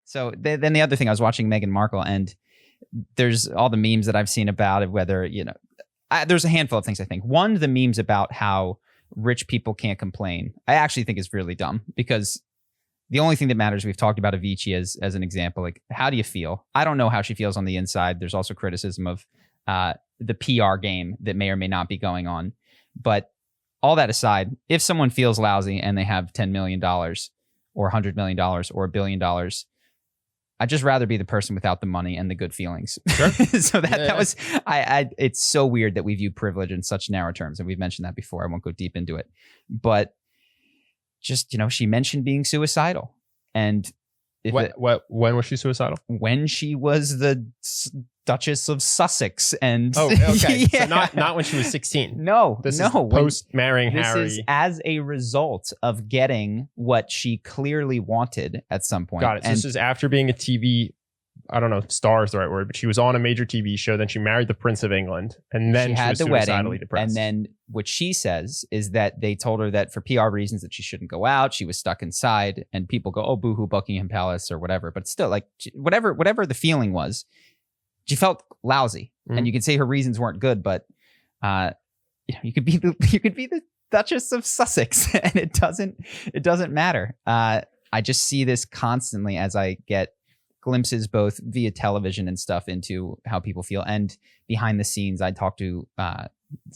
So then the other thing, I was watching Meghan Markle, and there's all the memes that I've seen about it, whether, there's a handful of things, I think. One, the memes about how rich people can't complain, I actually think is really dumb, because the only thing that matters, we've talked about Avicii as an example, like, how do you feel? I don't know how she feels on the inside. There's also criticism of the PR game that may or may not be going on. But all that aside, if someone feels lousy and they have $10 million or $100 million or $1 billion, I'd just rather be the person without the money and the good feelings. Sure. So that was, it's so weird that we view privilege in such narrow terms. And we've mentioned that before. I won't go deep into it. But just, she mentioned being suicidal. And when was she suicidal? When she was the Duchess of Sussex. And oh, okay. Yeah. So not when she was 16. No, this is post marrying Harry. This is as a result of getting what she clearly wanted at some point. Got it. So this is after being a TV, I don't know if star is the right word, but she was on a major TV show. Then she married the Prince of England, and then she had was the suicidally wedding. depressed. And then what she says is that they told her that for PR reasons that she shouldn't go out. She was stuck inside, and people go, "Oh, boohoo, Buckingham Palace," or whatever. But still, like, whatever the feeling was, she felt lousy. Mm-hmm. And you could say her reasons weren't good, but you could be the Duchess of Sussex, and it doesn't matter. I just see this constantly as I get glimpses both via television and stuff into how people feel, and behind the scenes I talk to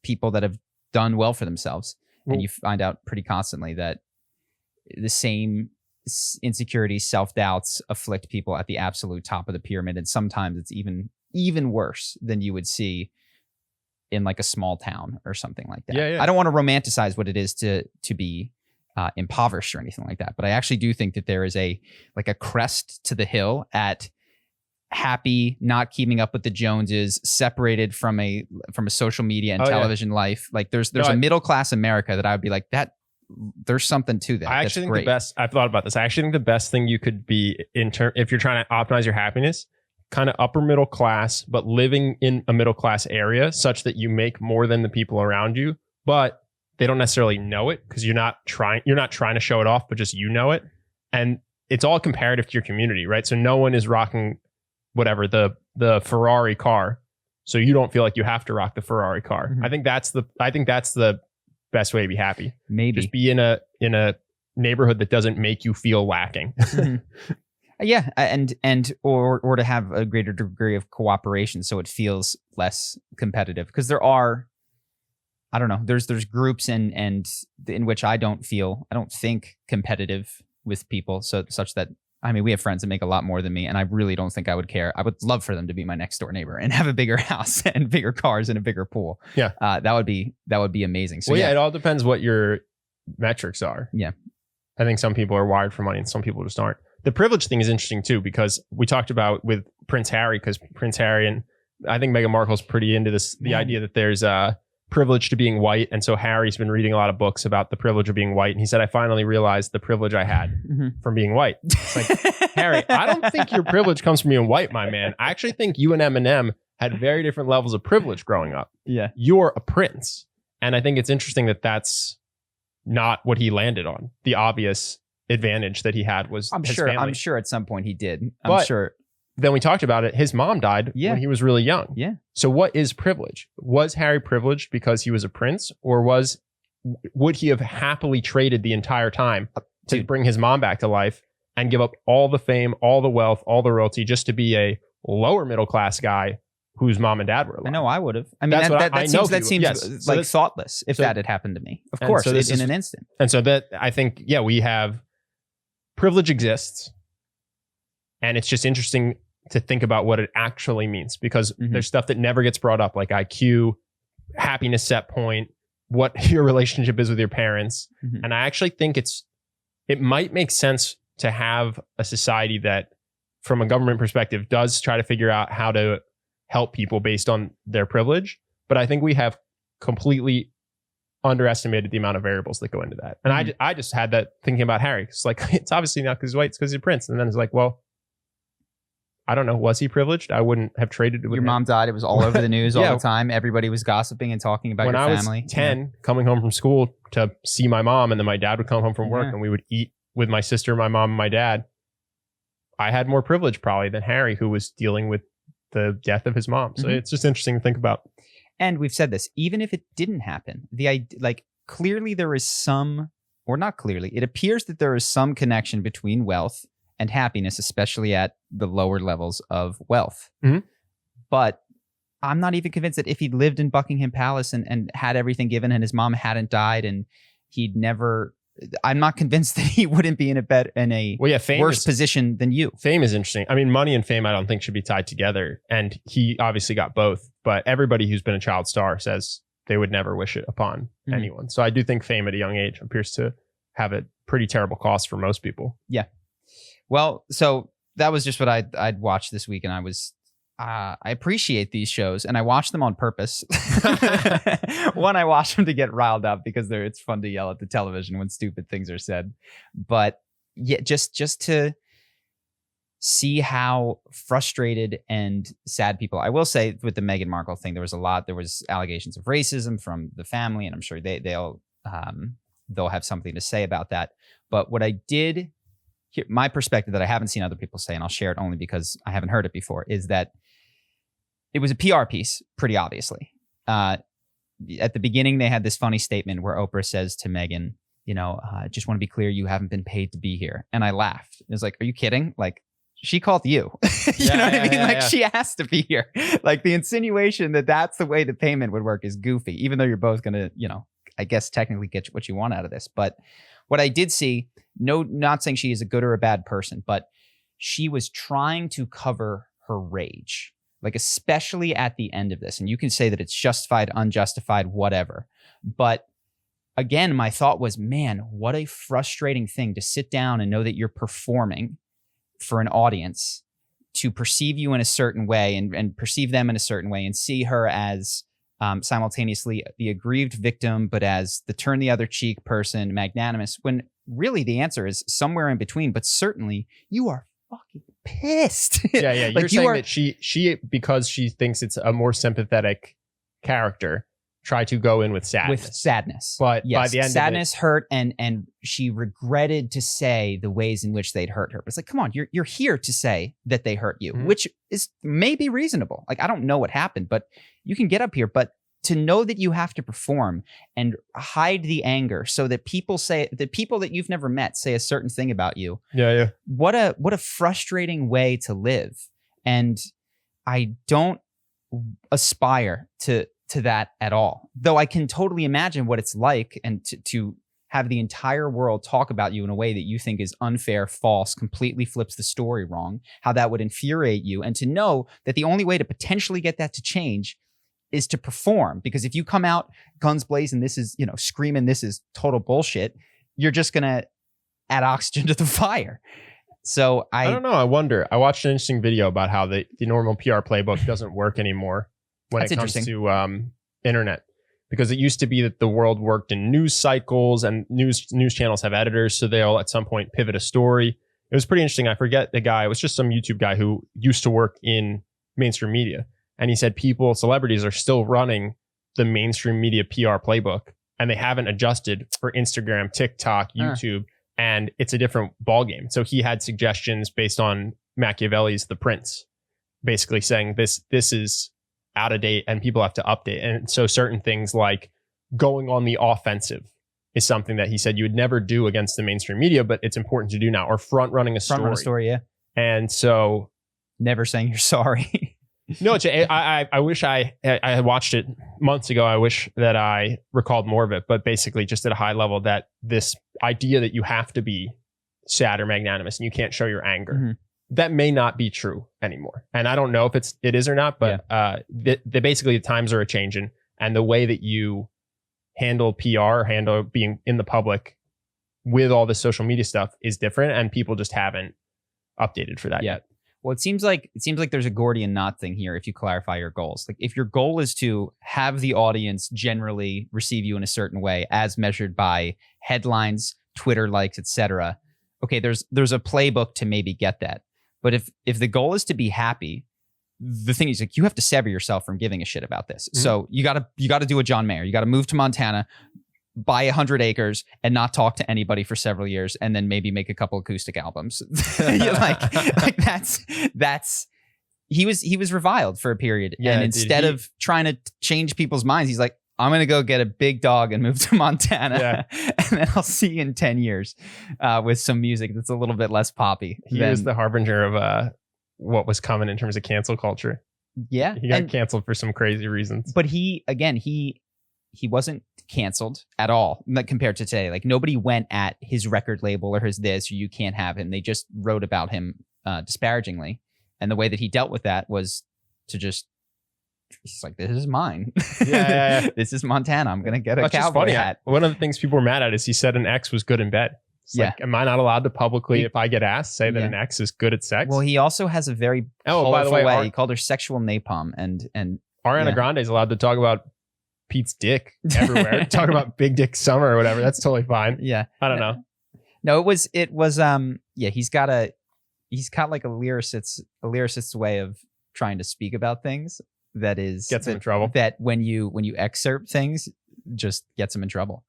people that have done well for themselves, and you find out pretty constantly that the same insecurities, self-doubts afflict people at the absolute top of the pyramid, and sometimes it's even worse than you would see in like a small town or something like that. Yeah. I don't want to romanticize what it is to be impoverished or anything like that, but I actually do think that there is a crest to the hill at happy, not keeping up with the Joneses, separated from a social media and television life. Like there's a middle class America that I would be like, that there's something to that. I actually think I've thought about this. I actually think the best thing you could be if you're trying to optimize your happiness, kind of upper middle class, but living in a middle class area such that you make more than the people around you, but they don't necessarily know it because you're not trying to show it off, but just it. And it's all comparative to your community, right? So no one is rocking whatever the Ferrari car, so you don't feel like you have to rock the Ferrari car. Mm-hmm. I think that's the best way to be happy. Maybe just be in a neighborhood that doesn't make you feel lacking. Mm-hmm. Yeah, and or to have a greater degree of cooperation, so it feels less competitive, because there are, I don't know, there's groups and in which I don't think competitive with people, such that, I mean, we have friends that make a lot more than me, and I really don't think I would care. I would love for them to be my next door neighbor and have a bigger house and bigger cars and a bigger pool. Yeah, that would be amazing. So it all depends what your metrics are. Yeah, I think some people are wired for money and some people just aren't. The privilege thing is interesting too, because we talked about with Prince Harry, because Prince Harry and I think Meghan Markle's pretty into this, the idea that there's a privilege to being white. And so Harry's been reading a lot of books about the privilege of being white. And he said, I finally realized the privilege I had from being white. It's like, Harry, I don't think your privilege comes from being white, my man. I actually think you and Eminem had very different levels of privilege growing up. Yeah. You're a prince. And I think it's interesting that that's not what he landed on. The obvious advantage that he had was his family. I'm sure at some point he did. But sure. Then we talked about it. His mom died when he was really young. Yeah. So what is privilege? Was Harry privileged because he was a prince, or would he have happily traded the entire time to bring his mom back to life and give up all the fame, all the wealth, all the royalty just to be a lower middle class guy whose mom and dad were alive? I know I would have. I mean, that seems like thoughtless if that had happened to me. Of course, in an instant. And so that, I think, we have privilege exists, and it's just interesting to think about what it actually means, because there's stuff that never gets brought up, like IQ, happiness set point, what your relationship is with your parents. And I actually think it might make sense to have a society that, from a government perspective, does try to figure out how to help people based on their privilege. But I think we have completely underestimated the amount of variables that go into that. And I just had that thinking about Harry. It's like, it's obviously not because he's white, it's because he's a prince. And then it's like, well, I don't know. Was he privileged? I wouldn't have traded it with your mom died. It was all over the news all the time. Everybody was gossiping and talking about your family. When I was 10, coming home from school to see my mom, and then my dad would come home from work and we would eat with my sister, my mom, and my dad. I had more privilege probably than Harry, who was dealing with the death of his mom. So it's just interesting to think about. And we've said this, even if it didn't happen, clearly there is some, or not clearly, it appears that there is some connection between wealth and happiness, especially at the lower levels of wealth. But I'm not even convinced that if he'd lived in Buckingham Palace and had everything given and his mom hadn't died and he'd never, I'm not convinced that he wouldn't be in a worse position than you. Fame is interesting. I mean, money and fame I don't think should be tied together. And he obviously got both. But everybody who's been a child star says they would never wish it upon anyone. So I do think fame at a young age appears to have a pretty terrible cost for most people. Yeah. Well, so that was just what I'd watched this week, and I appreciate these shows, and I watch them on purpose. One, I watch them to get riled up because it's fun to yell at the television when stupid things are said. But yeah, just to see how frustrated and sad people. I will say with the Meghan Markle thing, there was allegations of racism from the family, and I'm sure they'll have something to say about that. But what I did, my perspective that I haven't seen other people say, and I'll share it only because I haven't heard it before, is that it was a PR piece, pretty obviously. At the beginning, they had this funny statement where Oprah says to Meghan, I just want to be clear, you haven't been paid to be here. And I laughed. It was like, are you kidding? Like, she called you. You know what I mean? She has to be here. Like, the insinuation that that's the way the payment would work is goofy, even though you're both going to, I guess technically get what you want out of this. But what I did see, not saying she is a good or a bad person, but she was trying to cover her rage, like especially at the end of this. And you can say that it's justified, unjustified, whatever. But again, my thought was, man, what a frustrating thing to sit down and know that you're performing for an audience to perceive you in a certain way and perceive them in a certain way and see her as simultaneously the aggrieved victim, but as the turn the other cheek person, magnanimous, when really the answer is somewhere in between. But certainly you are fucking pissed. Yeah. You're saying that she, because she thinks it's a more sympathetic character, try to go in with sadness. But yes, by the end sadness, hurt, and she regretted to say the ways in which they'd hurt her. But it's like, come on, you're here to say that they hurt you, which is maybe reasonable. Like, I don't know what happened, but you can get up here. But to know that you have to perform and hide the anger so that people that you've never met say a certain thing about you. Yeah. What a frustrating way to live. And I don't aspire to that at all. Though I can totally imagine what it's like, and to have the entire world talk about you in a way that you think is unfair, false, completely flips the story wrong, how that would infuriate you. And to know that the only way to potentially get that to change is to perform. Because if you come out guns blazing, this is, screaming, this is total bullshit, you're just going to add oxygen to the fire. So I don't know. I wonder. I watched an interesting video about how the normal PR playbook doesn't work anymore when it comes to internet, because it used to be that the world worked in news cycles, and news channels have editors, so they'll at some point pivot a story. It was pretty interesting. I forget the guy. It was just some YouTube guy who used to work in mainstream media, and he said celebrities are still running the mainstream media PR playbook, and they haven't adjusted for Instagram, TikTok, YouTube, and it's a different ballgame. So he had suggestions based on Machiavelli's The Prince, basically saying this is out of date and people have to update. And so certain things like going on the offensive is something that he said you would never do against the mainstream media, but it's important to do now, or front running a story. Yeah. And so never saying you're sorry. No, I wish I had watched it months ago. I wish that I recalled more of it, but basically just at a high level, that this idea that you have to be sad or magnanimous and you can't show your anger, that may not be true anymore. And I don't know if it is or not, but basically the times are a-changing, and the way that you handle PR, handle being in the public with all this social media stuff is different, and people just haven't updated for that yet. Well, it seems like there's a Gordian knot thing here if you clarify your goals. Like, if your goal is to have the audience generally receive you in a certain way as measured by headlines, Twitter likes, etc. Okay, there's a playbook to maybe get that. But if the goal is to be happy, the thing is, like, you have to sever yourself from giving a shit about this. So you got to do a John Mayer. You got to move to Montana, buy 100 acres and not talk to anybody for several years, and then maybe make a couple acoustic albums. like that's he was reviled for a period. Yeah, and instead of trying to change people's minds, he's like, I'm going to go get a big dog and move to Montana. And then I'll see you in 10 years with some music that's a little bit less poppy. He was the harbinger of what was coming in terms of cancel culture. Yeah. He got canceled for some crazy reasons. But he wasn't canceled at all, like, compared to today. Like, nobody went at his record label or his this, or you can't have him. They just wrote about him disparagingly. And the way that he dealt with that was to just, he's like, this is mine. Yeah. This is Montana. I'm going to get a cowboy hat. One of the things people were mad at is he said an ex was good in bed. It's like, am I not allowed to publicly, if I get asked, say that an ex is good at sex? Well, he also has a very by the way, he called her sexual napalm. And Ariana Grande is allowed to talk about Pete's dick everywhere. Talk about Big Dick Summer or whatever. That's totally fine. Yeah. I don't know. No, it was he's got like a lyricist's way of trying to speak about things that gets him in trouble. That when you excerpt things, just gets him in trouble.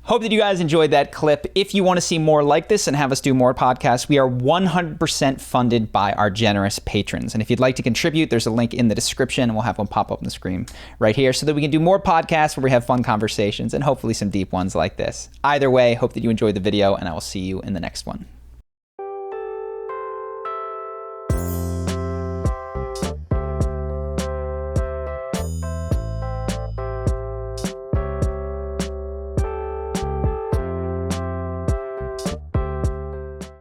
Hope that you guys enjoyed that clip. If you want to see more like this and have us do more podcasts, we are 100% funded by our generous patrons. And if you'd like to contribute, there's a link in the description, and we'll have one pop up on the screen right here so that we can do more podcasts where we have fun conversations and hopefully some deep ones like this. Either way, hope that you enjoyed the video, and I will see you in the next one.